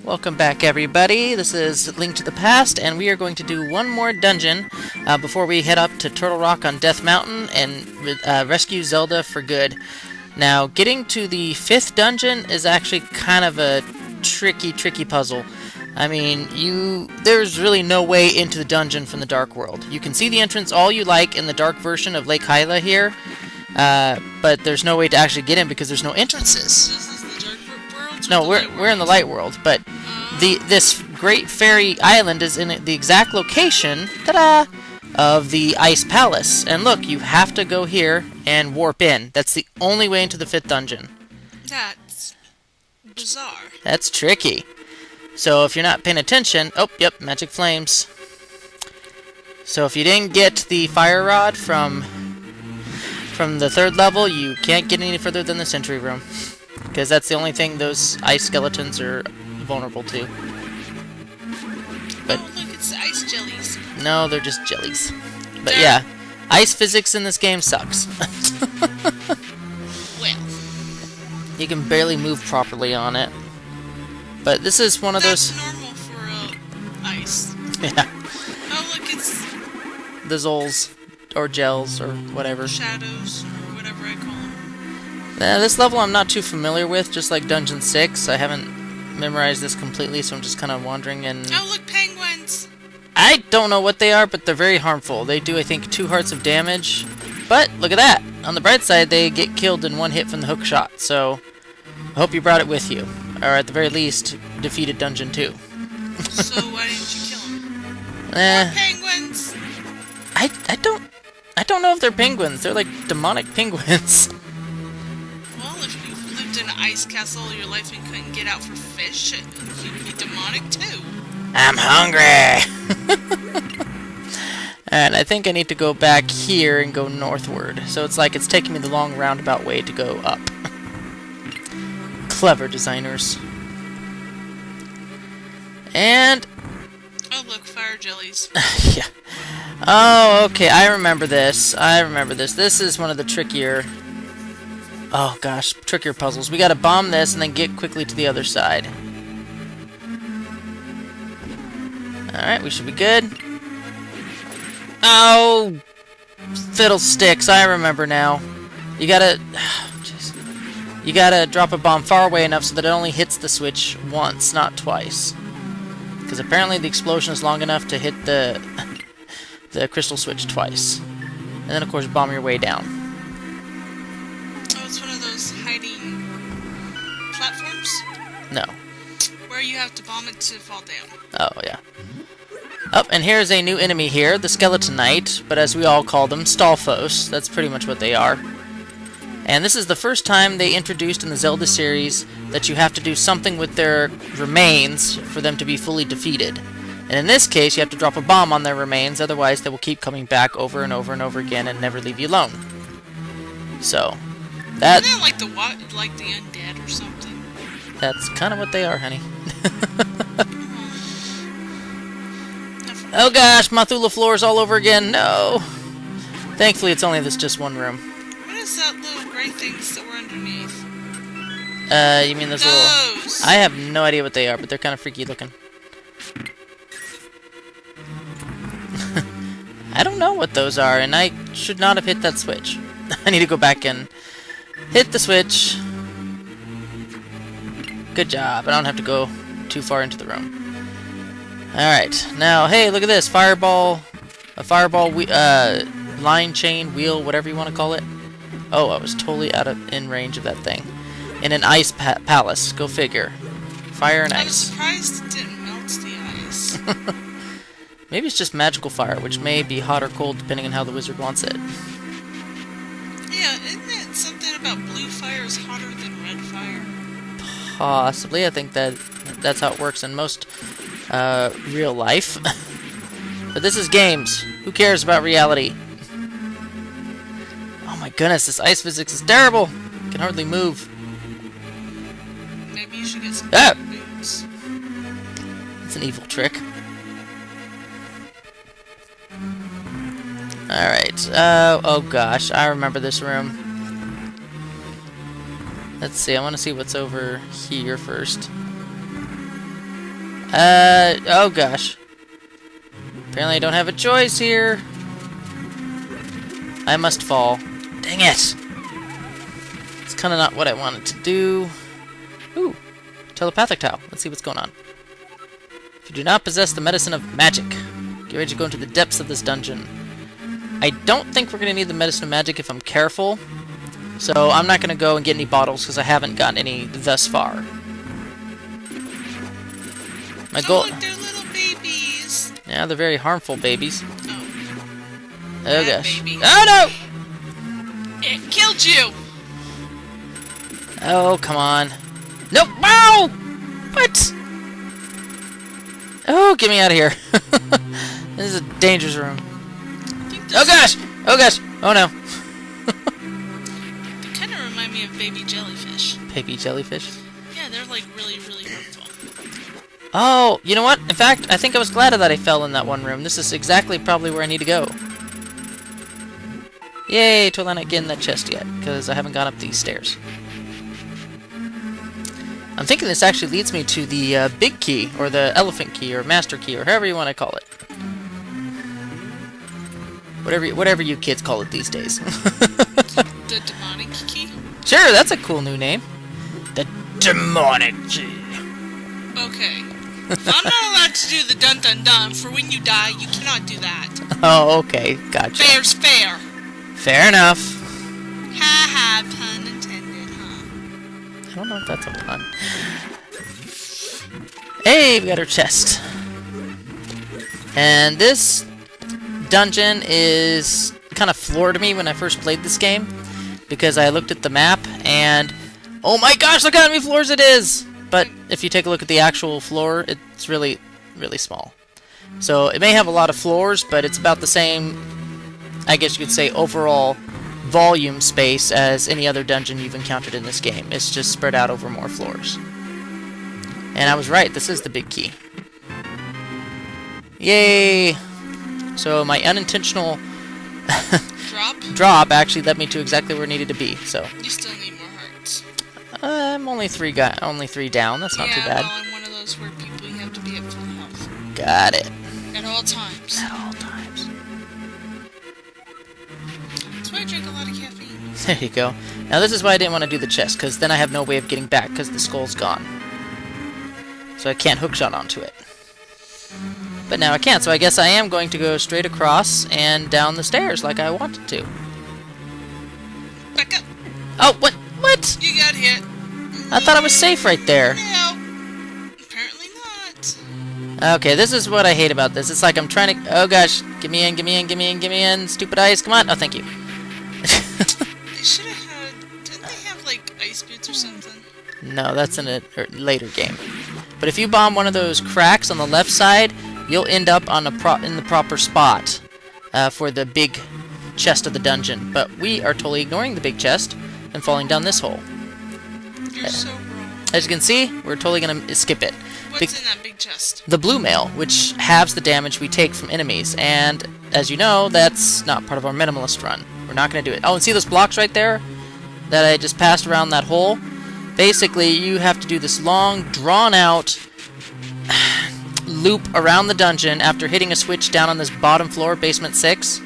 Welcome back, everybody. This is Link to the Past, and we are going to do one more dungeon before we head up to Turtle Rock on Death Mountain and rescue Zelda for good. Now, getting to the 5th dungeon is actually kind of a tricky puzzle. I mean, there's really no way into the dungeon from the Dark World. You can see the entrance all you like in the dark version of Lake Hyla here, but there's no way to actually get in because there's no entrances. This is the Dark World? No, we're in the Light World, but this great fairy island is in the exact location, ta-da, of the Ice Palace. And look, you have to go here and warp in. That's the only way into the 5th dungeon. That's bizarre. That's tricky. So if you're not paying attention... Oh, yep, magic flames. So if you didn't get the fire rod from the 3rd level, you can't get any further than the Sentry Room. Because that's the only thing those ice skeletons are vulnerable to. But oh, look, it's the ice jellies. no, they're just jellies. But yeah, ice physics in this game sucks. Well, you can barely move properly on it. But this is one of that's those... normal for ice. Yeah. Oh, look, it's The Zols, or gels, or whatever. shadows, or whatever I call them. This level I'm not too familiar with, just like Dungeon 6. I haven't memorized this completely, so I'm just kind of wandering and... Oh, look, penguins! I don't know what they are, but they're very harmful. They do, I think, 2 hearts of damage. But, look at that! On the bright side, they get killed in 1 hit from the hook shot, so... I hope you brought it with you. Or at the very least, defeated Dungeon 2. So why didn't you kill them? Eh, More penguins! I don't know if they're penguins. They're like demonic penguins. Well, if you've lived in an ice castle all your life and couldn't get out for fish, you'd be demonic too. I'm hungry! And I think I need to go back here and go northward. So it's like it's taking me the long roundabout way to go up. Clever designers. And... Oh, look, fire jellies. yeah. Oh, okay, I remember this. This is one of the trickier... Oh, gosh, trickier puzzles. We gotta bomb this and then get quickly to the other side. Alright, we should be good. Oh! Fiddlesticks, I remember now. You gotta... You gotta drop a bomb far away enough so that it only hits the switch once, not twice. Because apparently the explosion is long enough to hit the crystal switch twice. And then, of course, bomb your way down. Oh, it's one of those hiding platforms? No. Where you have to bomb it to fall down. Oh, yeah. Oh, and here's a new enemy here, the Skeleton Knight, but as we all call them, Stalfos. That's pretty much what they are. And this is the first time they introduced in the Zelda series that you have to do something with their remains for them to be fully defeated. And in this case, you have to drop a bomb on their remains, otherwise they will keep coming back over and over and over again and never leave you alone. So, that... Isn't that like the undead or something? That's kind of what they are, honey. Oh gosh, Mathula floors all over again, no! Thankfully, it's only just one room. What is that little gray things that were underneath? You mean those little... I have no idea what they are, but they're kind of freaky looking. I don't know what those are, and I should not have hit that switch. I need to go back and hit the switch. Good job. I don't have to go too far into the room. Alright, now, hey, look at this. Fireball, line, chain, wheel, whatever you want to call it. Oh, I was totally in range of that thing. In an ice palace. Go figure. Fire and I'm ice. surprised it didn't melt the ice. Maybe it's just magical fire, which may be hot or cold depending on how the wizard wants it. Yeah, isn't it something about blue fire is hotter than red fire? Possibly. I think that's how it works in most real life. But this is games. Who cares about reality? Oh my goodness, this ice physics is terrible. I can hardly move. Maybe you should get some boots. It's an evil trick. Alright, oh gosh, I remember this room. Let's see, I want to see what's over here first. Oh gosh. Apparently I don't have a choice here. I must fall. Dang it! It's kind of not what I wanted to do. Ooh, telepathic towel. Let's see what's going on. If you do not possess the medicine of magic, get ready to go into the depths of this dungeon. I don't think we're going to need the medicine of magic if I'm careful. So I'm not going to go and get any bottles because I haven't gotten any thus far. My goal... Oh, look, they're little babies. Yeah, they're very harmful babies. Oh. Oh Bad gosh. baby. Oh no! It killed you! Oh, come on. Nope! Wow! What? Oh, get me out of here. This is a dangerous room. Oh gosh! Oh gosh! Oh no. They kind of remind me of baby jellyfish. Baby jellyfish? Yeah, they're like really, really hurtful. Oh, you know what? In fact, I think I was glad that I fell in that one room. This is exactly probably where I need to go. Yay, totally not getting that chest yet, because I haven't gone up these stairs. I'm thinking this actually leads me to the big key, or the elephant key, or master key, or however you want to call it. Whatever you kids call it these days. The demonic key? Sure, that's a cool new name. The demonic key. Okay. I'm not allowed to do the dun-dun-dun, for when you die, you cannot do that. Oh, okay, gotcha. Fair's fair. Fair enough. Ha-ha, pun intended, huh? I don't know if that's a pun. Hey, we got our chest. And this dungeon is kind of floored me when I first played this game, because I looked at the map and oh my gosh, look how many floors it is! But if you take a look at the actual floor, it's really, really small. So it may have a lot of floors, but it's about the same, I guess you could say, overall volume space as any other dungeon you've encountered in this game. It's just spread out over more floors. And I was right, this is the big key. Yay! So my unintentional drop actually led me to exactly where it needed to be. So You still need more hearts. I'm only three down. That's not too bad. Well, I'm one of those weird people. You have to be at full health. Got it. At all times. At all times. That's why I drink a lot of caffeine. There you go. Now this is why I didn't want to do the chest, because then I have no way of getting back, because the skull's gone. So I can't hookshot onto it. But now I can, so I guess I am going to go straight across and down the stairs like I wanted to. Back up. Oh, what? What? You got hit. I thought I was safe right there. No. Apparently not. Okay, this is what I hate about this. It's like I'm trying to... Oh gosh, get me in, get me in, get me in, get me in. Stupid ice, come on. Oh, thank you. They should have had... Didn't they have, like, ice boots or something? No, that's in a later game. But if you bomb one of those cracks on the left side, you'll end up on in the proper spot for the big chest of the dungeon. But we are totally ignoring the big chest and falling down this hole. You're so wrong. As you can see, we're totally going to skip it. What's in that big chest? The blue mail, which halves the damage we take from enemies. And as you know, that's not part of our minimalist run. We're not going to do it. Oh, and see those blocks right there that I just passed around that hole? Basically, you have to do this long, drawn-out loop around the dungeon after hitting a switch down on this bottom floor, basement 6,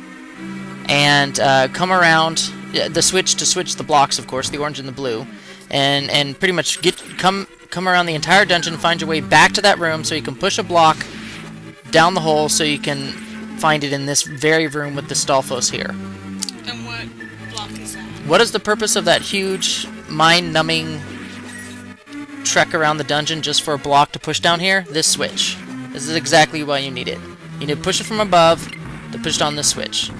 and come around the switch to switch the blocks, of course, the orange and the blue, and pretty much come around the entire dungeon, find your way back to that room so you can push a block down the hole so you can find it in this very room with the Stalfos here. And what block is that? What is the purpose of that huge, mind-numbing trek around the dungeon just for a block to push down here? This switch. This is exactly why you need it. You need to push it from above to push down this switch.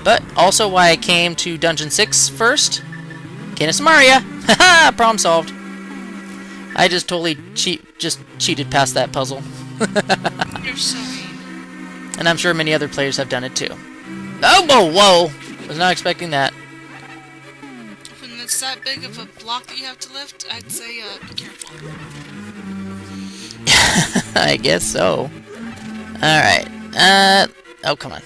But also why I came to Dungeon 6 first. Canis Maria! Haha! Problem solved. I just totally cheated past that puzzle. You're so mean. And I'm sure many other players have done it too. Oh, whoa, whoa! Was not expecting that. When it's that big of a block that you have to lift, I'd say, be careful. I guess so. Alright. Oh, come on.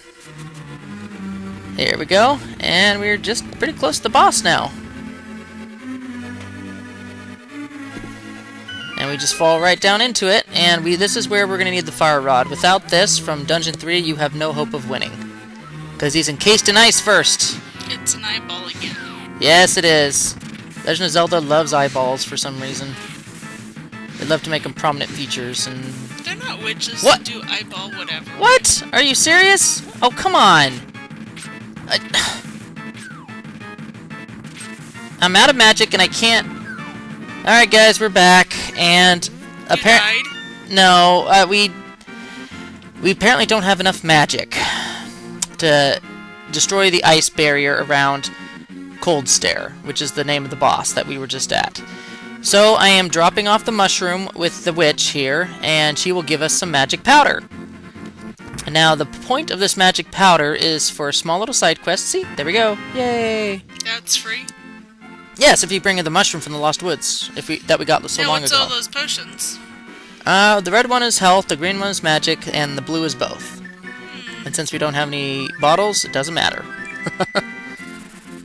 Here we go. And we're just pretty close to the boss now. And we just fall right down into it, and this is where we're going to need the fire rod. Without this, from Dungeon 3, you have no hope of winning. Because he's encased in ice first. It's an eyeball again. Yes, it is. Legend of Zelda loves eyeballs for some reason. They love to make them prominent features, and... They're not witches What? to do eyeball whatever. What? Are you serious? Oh, come on. I'm out of magic, and I can't... Alright, guys, we're back, and... You died? No, we apparently don't have enough magic to destroy the ice barrier around Kholdstare, which is the name of the boss that we were just at. So I am dropping off the mushroom with the witch here, and she will give us some magic powder. Now, the point of this magic powder is for a small little side quest. See? There we go. Yay! That's free? Yes, if you bring in the mushroom from the Lost Woods, that we got so long what's ago. all those potions? The red one is health, the green one is magic, and the blue is both. And since we don't have any bottles, it doesn't matter.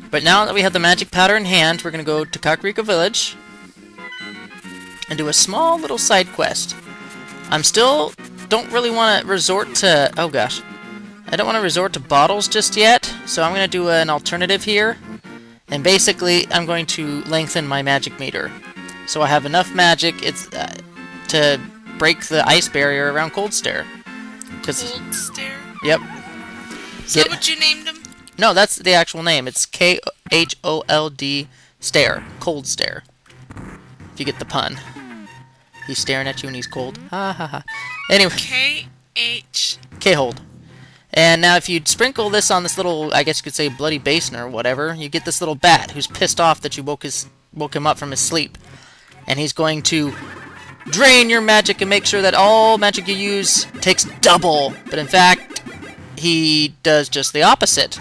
But now that we have the magic powder in hand, we're going to go to Kakariko Village and do a small little side quest. I'm still don't really want to resort to... Oh gosh. I don't want to resort to bottles just yet, so I'm going to do an alternative here. And basically, I'm going to lengthen my magic meter. So I have enough magic to break the ice barrier around Kholdstare. Kholdstare? Yep. Is that what you named him? No, that's the actual name. It's Khold Stare. Kholdstare. If you get the pun. He's staring at you and he's cold. Ha ha ha. Anyway. K-H... Khold. And now if you sprinkle this on this little, I guess you could say bloody basin or whatever, you get this little bat who's pissed off that you woke him up from his sleep. And he's going to drain your magic and make sure that all magic you use takes double. But in fact, he does just the opposite.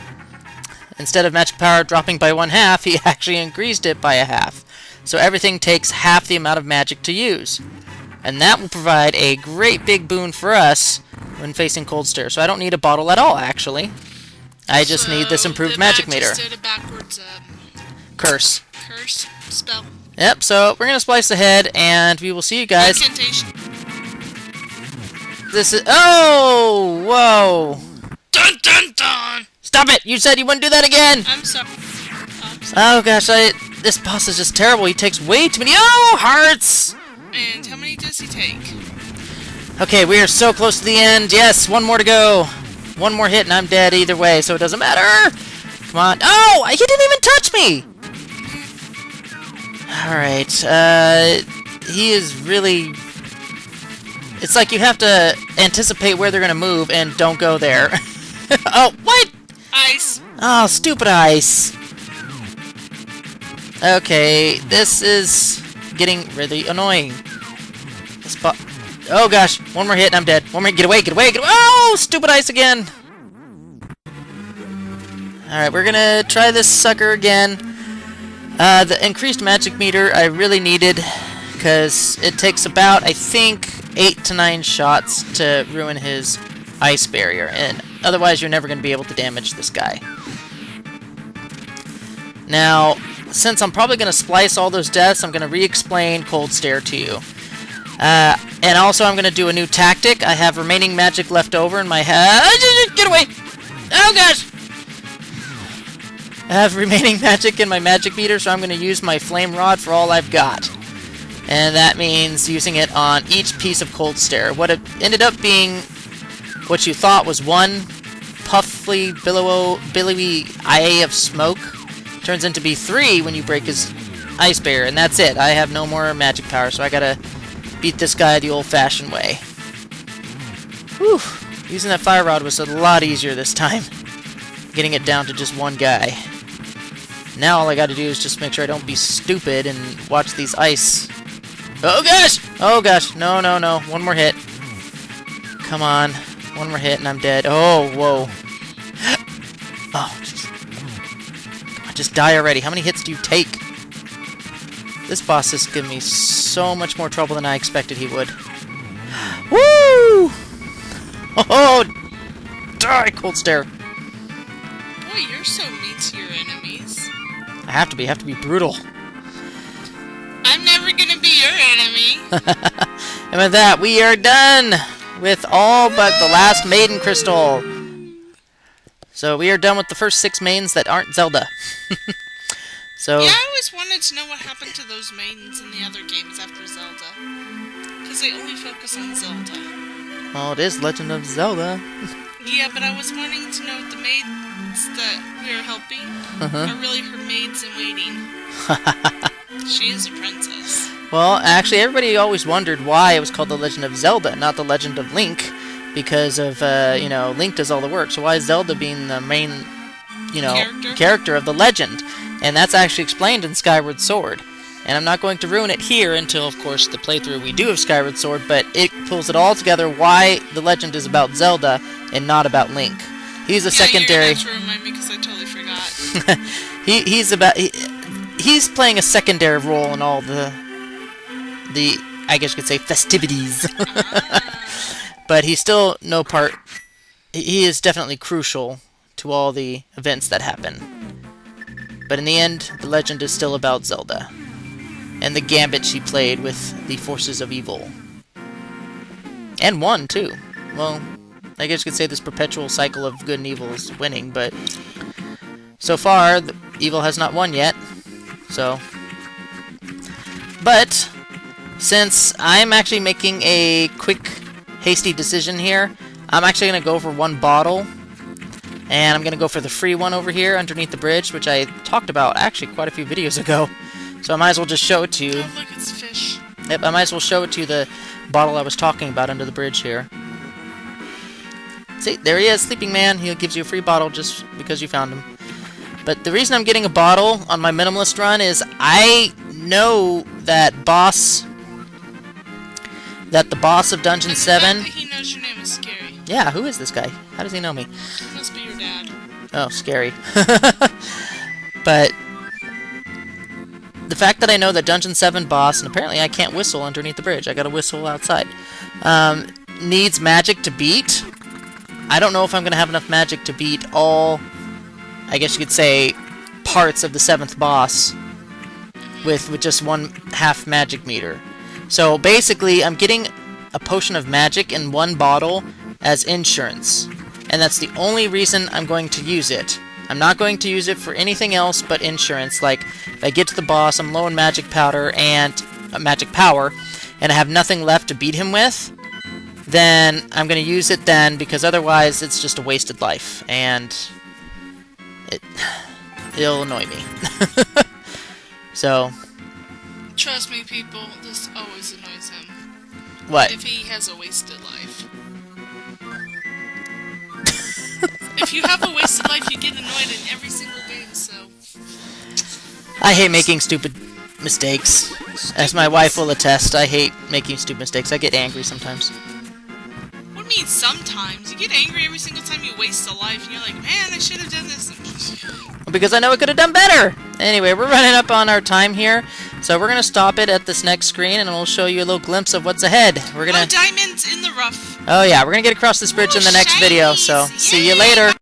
Instead of magic power dropping by 1/2, he actually increased it by 1/2. So everything takes half the amount of magic to use. And that will provide a great big boon for us when facing Kholdstare. So I don't need a bottle at all, actually. I just need this improved magic meter. Just did a backwards Curse. curse spell. Yep, so we're going to splice ahead, and we will see you guys. Incantation. This is... Oh! Whoa! Dun dun dun! Stop it! You said you wouldn't do that again! I'm sorry. Oh gosh, this boss is just terrible. He takes way too many... Oh! Hearts! And how many does he take? Okay, we are so close to the end. Yes, one more to go. One more hit and I'm dead either way, so it doesn't matter. Come on. Oh! He didn't even touch me! Alright, he is really... It's like you have to anticipate where they're gonna move and don't go there. Oh, what? Ice. Oh, stupid ice. Okay, this is getting really annoying. Oh gosh, one more hit and I'm dead. One more hit, get away, get away, get away. Oh, stupid ice again. Alright, we're gonna try this sucker again. The increased magic meter I really needed, because it takes about, I think, 8 to 9 shots to ruin his ice barrier, and otherwise you're never going to be able to damage this guy. Now, since I'm probably going to splice all those deaths, I'm going to re-explain Kholdstare to you. And also I'm going to do a new tactic. I have remaining magic left over in my head. Get away! Oh gosh! I have remaining magic in my magic meter, so I'm going to use my flame rod for all I've got. And that means using it on each piece of Kholdstare. What it ended up being, what you thought was one puffy, billowy eye of smoke, turns into be 3 when you break his ice barrier, and that's it. I have no more magic power, so I gotta beat this guy the old-fashioned way. Whew. Using that fire rod was a lot easier this time. Getting it down to just one guy. Now all I gotta do is just make sure I don't be stupid and watch these ice... Oh gosh! Oh gosh, no, no, no. One more hit. Come on. One more hit and I'm dead. Oh, whoa. Oh, jeez. Come on, just die already. How many hits do you take? This boss is giving me so much more trouble than I expected he would. Woo! Oh! Die, Kholdstare! Boy, you're so mean to your enemies. I have to be brutal. I'm never never gonna be your enemy. And with that, we are done with all but the last Maiden crystal. So we are done with the first 6 maidens that aren't Zelda. So yeah, I always wanted to know what happened to those maidens in the other games after Zelda. Because they only focus on Zelda. well, it is Legend of Zelda. Yeah, but I was wanting to know if the maids that we are helping are really her maids in waiting. She is a princess. Well, actually, everybody always wondered why it was called The Legend of Zelda, not The Legend of Link, because of, you know, Link does all the work. So why is Zelda being the main, you know, character of the legend? And that's actually explained in Skyward Sword. And I'm not going to ruin it here until, of course, the playthrough we do of Skyward Sword, but it pulls it all together why the legend is about Zelda and not about Link. He's a secondary... You're going to remind me because I totally forgot. He's playing a secondary role in all the I guess you could say festivities. But he's still no part. He is definitely crucial to all the events that happen. But in the end, the legend is still about Zelda and the gambit she played with the forces of evil. And won, too. Well, I guess you could say this perpetual cycle of good and evil is winning, but so far, the evil has not won yet. So, but since I'm actually making a quick, hasty decision here, I'm actually going to go for 1 bottle, and I'm going to go for the free one over here underneath the bridge, which I talked about actually quite a few videos ago. So I might as well just show it to you. Oh, look, it's fish. Yep, I might as well show it to you, the bottle I was talking about under the bridge here. See, there he is, Sleeping Man. He gives you a free bottle just because you found him. But the reason I'm getting a bottle on my Minimalist run is I know that the boss of Dungeon 7... That he knows your name is scary. Yeah, who is this guy? How does he know me? It must be your dad. Oh, scary. But the fact that I know that Dungeon 7 boss, and apparently I can't whistle underneath the bridge, I gotta whistle outside, needs magic to beat. I don't know if I'm gonna have enough magic to beat all, I guess you could say, parts of the 7th boss with just 1/2 magic meter. So basically, I'm getting a potion of magic in 1 bottle as insurance. And that's the only reason I'm going to use it. I'm not going to use it for anything else but insurance. Like, if I get to the boss, I'm low in magic powder and magic power, and I have nothing left to beat him with, then I'm going to use it then, because otherwise it's just a wasted life, and it'll annoy me. So, Trust me, people, this always annoys him. what? If he has a wasted life. If you have a wasted life, you get annoyed in every single game, so... I hate making stupid mistakes. As my wife will attest, I hate making stupid mistakes. I get angry sometimes. What do you mean sometimes? You get angry every single time you waste a life, and you're like, man, I should have done this. Because I know I could have done better! Anyway, we're running up on our time here, so we're going to stop it at this next screen, and we'll show you a little glimpse of what's ahead. We're gonna... Oh, diamonds in the rough. Oh yeah, we're going to get across this bridge in the next video, so see you later!